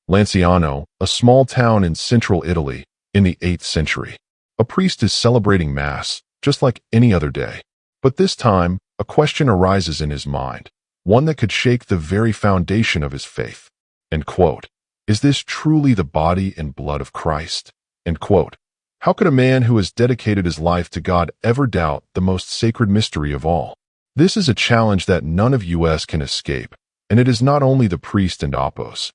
Lanciano, a small town in central Italy, in the 8th century. A priest is celebrating Mass, just like any other day. But this time, a question arises in his mind, one that could shake the very foundation of his faith. End quote. Is this truly the body and blood of Christ? End quote. How could a man who has dedicated his life to God ever doubt the most sacred mystery of all? This is a challenge that none of us can escape, and it is not only the priest and Apos'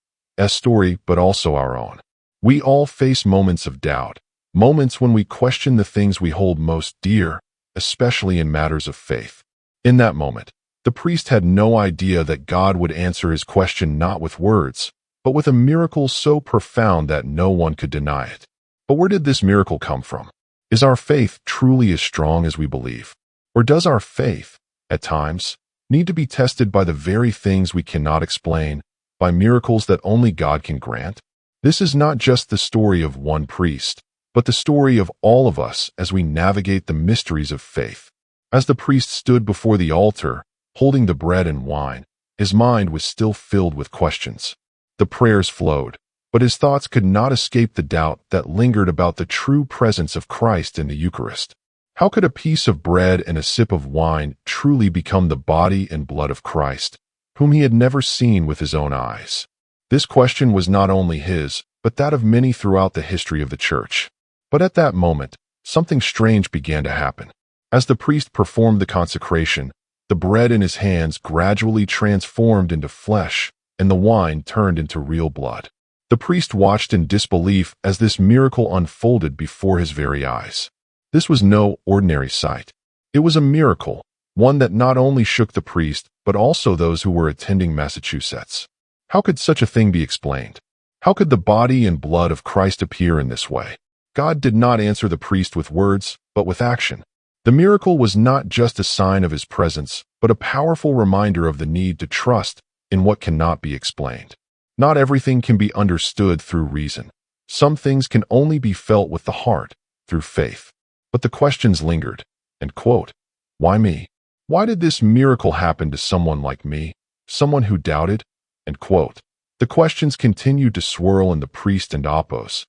story, but also our own. We all face moments of doubt, moments when we question the things we hold most dear, especially in matters of faith. In that moment, the priest had no idea that God would answer his question not with words, but with a miracle so profound that no one could deny it. But where did this miracle come from? Is our faith truly as strong as we believe? Or does our faith, at times, need to be tested by the very things we cannot explain, by miracles that only God can grant? This is not just the story of one priest, but the story of all of us as we navigate the mysteries of faith. As the priest stood before the altar, holding the bread and wine, his mind was still filled with questions. The prayers flowed, but his thoughts could not escape the doubt that lingered about the true presence of Christ in the Eucharist. How could a piece of bread and a sip of wine truly become the body and blood of Christ, whom he had never seen with his own eyes? This question was not only his, but that of many throughout the history of the Church. But at that moment, something strange began to happen. As the priest performed the consecration, the bread in his hands gradually transformed into flesh, and the wine turned into real blood. The priest watched in disbelief as this miracle unfolded before his very eyes. This was no ordinary sight. It was a miracle, one that not only shook the priest, but also those who were attending Massachusetts. How could such a thing be explained? How could the body and blood of Christ appear in this way? God did not answer the priest with words, but with action. The miracle was not just a sign of his presence, but a powerful reminder of the need to trust in what cannot be explained. Not everything can be understood through reason. Some things can only be felt with the heart, through faith. But the questions lingered. End quote. Why me? Why did this miracle happen to someone like me, someone who doubted? End quote. The questions continued to swirl in the priest and Apos'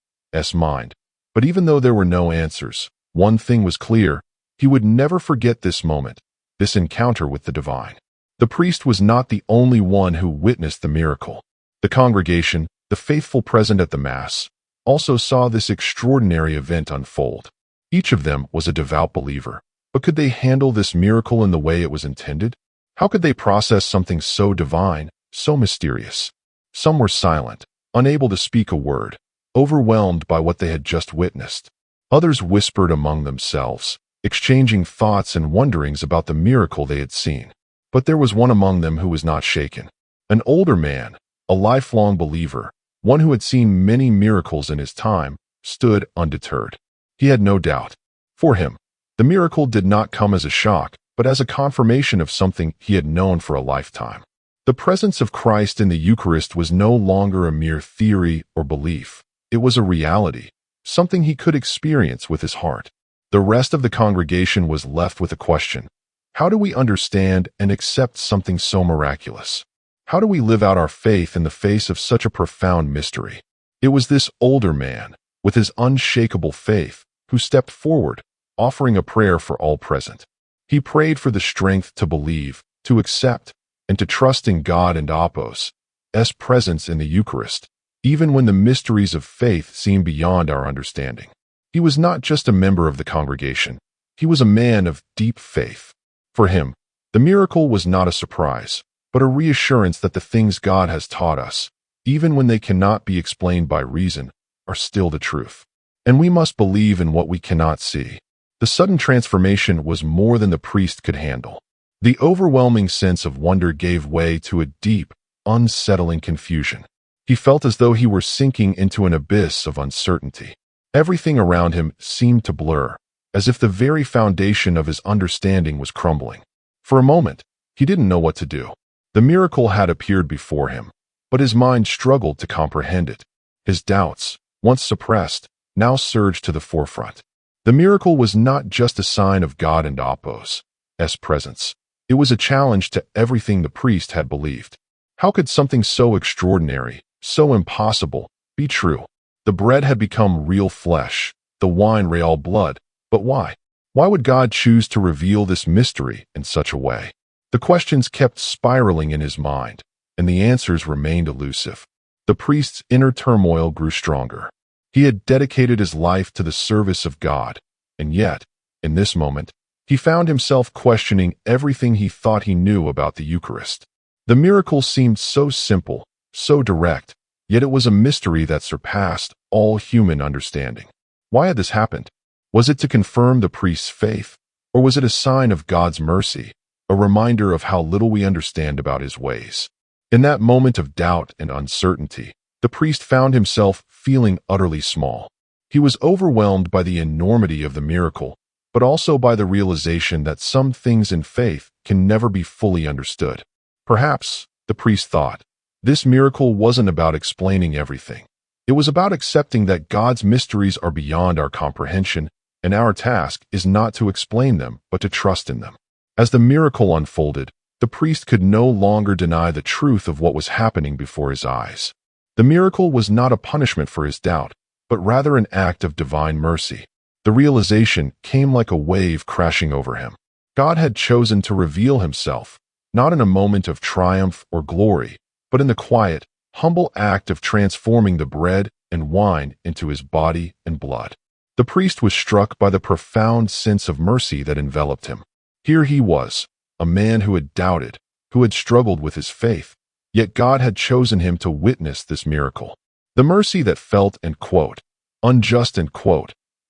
mind. But even though there were no answers, one thing was clear: he would never forget this moment, this encounter with the divine. The priest was not the only one who witnessed the miracle. The congregation, the faithful present at the Mass, also saw this extraordinary event unfold. Each of them was a devout believer, but could they handle this miracle in the way it was intended? How could they process something so divine, so mysterious? Some were silent, unable to speak a word, overwhelmed by what they had just witnessed. Others whispered among themselves, exchanging thoughts and wonderings about the miracle they had seen. But there was one among them who was not shaken. An older man, a lifelong believer, one who had seen many miracles in his time, stood undeterred. He had no doubt. For him, the miracle did not come as a shock, but as a confirmation of something he had known for a lifetime. The presence of Christ in the Eucharist was no longer a mere theory or belief. It was a reality, something he could experience with his heart. The rest of the congregation was left with a question: how do we understand and accept something so miraculous? How do we live out our faith in the face of such a profound mystery? It was this older man, with his unshakable faith, who stepped forward, offering a prayer for all present. He prayed for the strength to believe, to accept, and to trust in God and Apos' presence in the Eucharist, even when the mysteries of faith seem beyond our understanding. He was not just a member of the congregation. He was a man of deep faith. For him, the miracle was not a surprise, but a reassurance that the things God has taught us, even when they cannot be explained by reason, are still the truth. And we must believe in what we cannot see. The sudden transformation was more than the priest could handle. The overwhelming sense of wonder gave way to a deep, unsettling confusion. He felt as though he were sinking into an abyss of uncertainty. Everything around him seemed to blur, as if the very foundation of his understanding was crumbling. For a moment, he didn't know what to do. The miracle had appeared before him, but his mind struggled to comprehend it. His doubts, once suppressed, now surged to the forefront. The miracle was not just a sign of God and Apos' presence. It was a challenge to everything the priest had believed. How could something so extraordinary, so impossible, be true. The bread had become real flesh, the wine real blood. But why? Why would God choose to reveal this mystery in such a way? The questions kept spiraling in his mind, and the answers remained elusive. The priest's inner turmoil grew stronger. He had dedicated his life to the service of God, and yet, in this moment, he found himself questioning everything he thought he knew about the Eucharist. The miracle seemed so simple, so direct, yet it was a mystery that surpassed all human understanding. Why had this happened? Was it to confirm the priest's faith, or was it a sign of God's mercy, a reminder of how little we understand about his ways? In that moment of doubt and uncertainty, the priest found himself feeling utterly small. He was overwhelmed by the enormity of the miracle, but also by the realization that some things in faith can never be fully understood. Perhaps, the priest thought, this miracle wasn't about explaining everything. It was about accepting that God's mysteries are beyond our comprehension, and our task is not to explain them, but to trust in them. As the miracle unfolded, the priest could no longer deny the truth of what was happening before his eyes. The miracle was not a punishment for his doubt, but rather an act of divine mercy. The realization came like a wave crashing over him. God had chosen to reveal himself, not in a moment of triumph or glory, but in the quiet, humble act of transforming the bread and wine into his body and blood. The priest was struck by the profound sense of mercy that enveloped him. Here he was, a man who had doubted, who had struggled with his faith, yet God had chosen him to witness this miracle. The mercy that felt, unjust,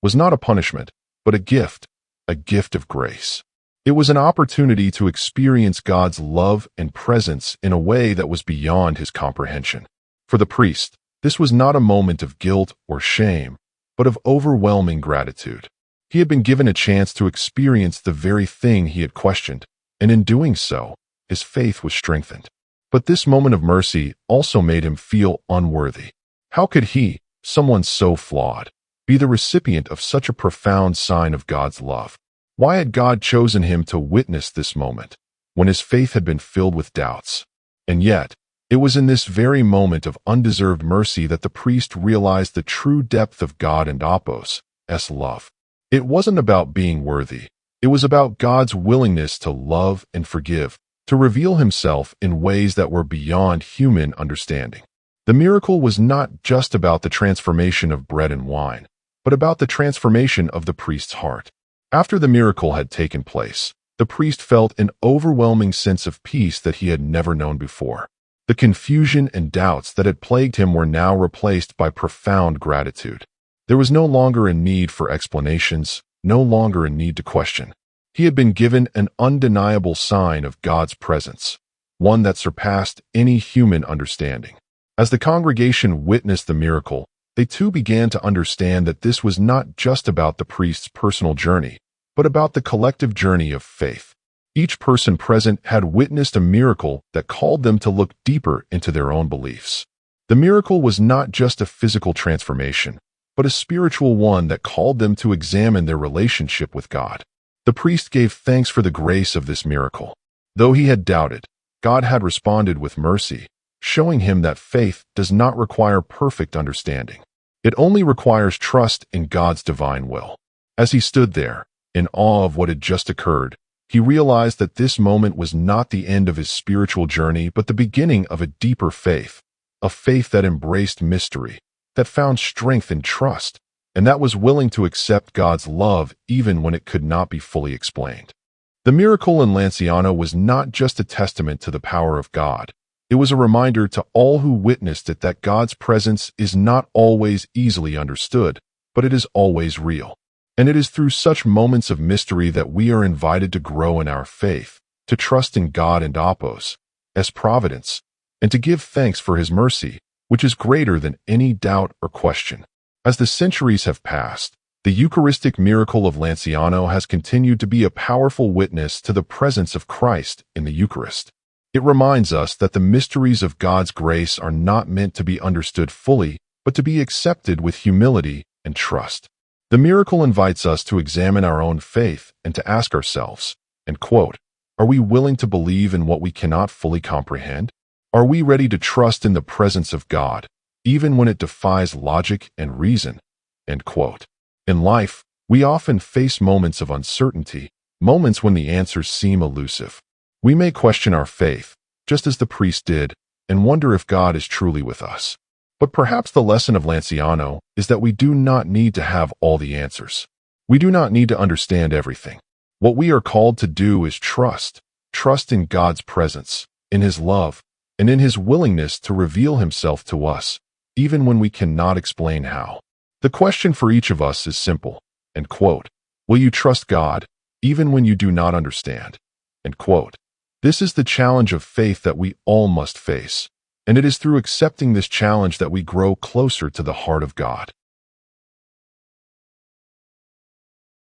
was not a punishment, but a gift of grace. It was an opportunity to experience God's love and presence in a way that was beyond his comprehension. For the priest, this was not a moment of guilt or shame, but of overwhelming gratitude. He had been given a chance to experience the very thing he had questioned, and in doing so, his faith was strengthened. But this moment of mercy also made him feel unworthy. How could he, someone so flawed, be the recipient of such a profound sign of God's love? Why had God chosen him to witness this moment, when his faith had been filled with doubts? And yet, it was in this very moment of undeserved mercy that the priest realized the true depth of God and Apos' love. It wasn't about being worthy. It was about God's willingness to love and forgive, to reveal himself in ways that were beyond human understanding. The miracle was not just about the transformation of bread and wine, but about the transformation of the priest's heart. After the miracle had taken place, the priest felt an overwhelming sense of peace that he had never known before. The confusion and doubts that had plagued him were now replaced by profound gratitude. There was no longer a need for explanations, no longer a need to question. He had been given an undeniable sign of God's presence, one that surpassed any human understanding. As the congregation witnessed the miracle, they too began to understand that this was not just about the priest's personal journey, but about the collective journey of faith. Each person present had witnessed a miracle that called them to look deeper into their own beliefs. The miracle was not just a physical transformation, but a spiritual one that called them to examine their relationship with God. The priest gave thanks for the grace of this miracle. Though he had doubted, God had responded with mercy, showing him that faith does not require perfect understanding. It only requires trust in God's divine will. As he stood there, in awe of what had just occurred, he realized that this moment was not the end of his spiritual journey, but the beginning of a deeper faith, a faith that embraced mystery, that found strength in trust, and that was willing to accept God's love even when it could not be fully explained. The miracle in Lanciano was not just a testament to the power of God. It was a reminder to all who witnessed it that God's presence is not always easily understood, but it is always real. And it is through such moments of mystery that we are invited to grow in our faith, to trust in God and Apos' providence, and to give thanks for his mercy, which is greater than any doubt or question. As the centuries have passed, the Eucharistic miracle of Lanciano has continued to be a powerful witness to the presence of Christ in the Eucharist. It reminds us that the mysteries of God's grace are not meant to be understood fully, but to be accepted with humility and trust. The miracle invites us to examine our own faith and to ask ourselves, are we willing to believe in what we cannot fully comprehend? Are we ready to trust in the presence of God, even when it defies logic and reason? End quote. In life, we often face moments of uncertainty, moments when the answers seem elusive. We may question our faith, just as the priest did, and wonder if God is truly with us. But perhaps the lesson of Lanciano is that we do not need to have all the answers. We do not need to understand everything. What we are called to do is trust in God's presence, in His love, and in His willingness to reveal Himself to us, even when we cannot explain how. The question for each of us is simple, end quote. Will you trust God, even when you do not understand? End quote. This is the challenge of faith that we all must face, and it is through accepting this challenge that we grow closer to the heart of God.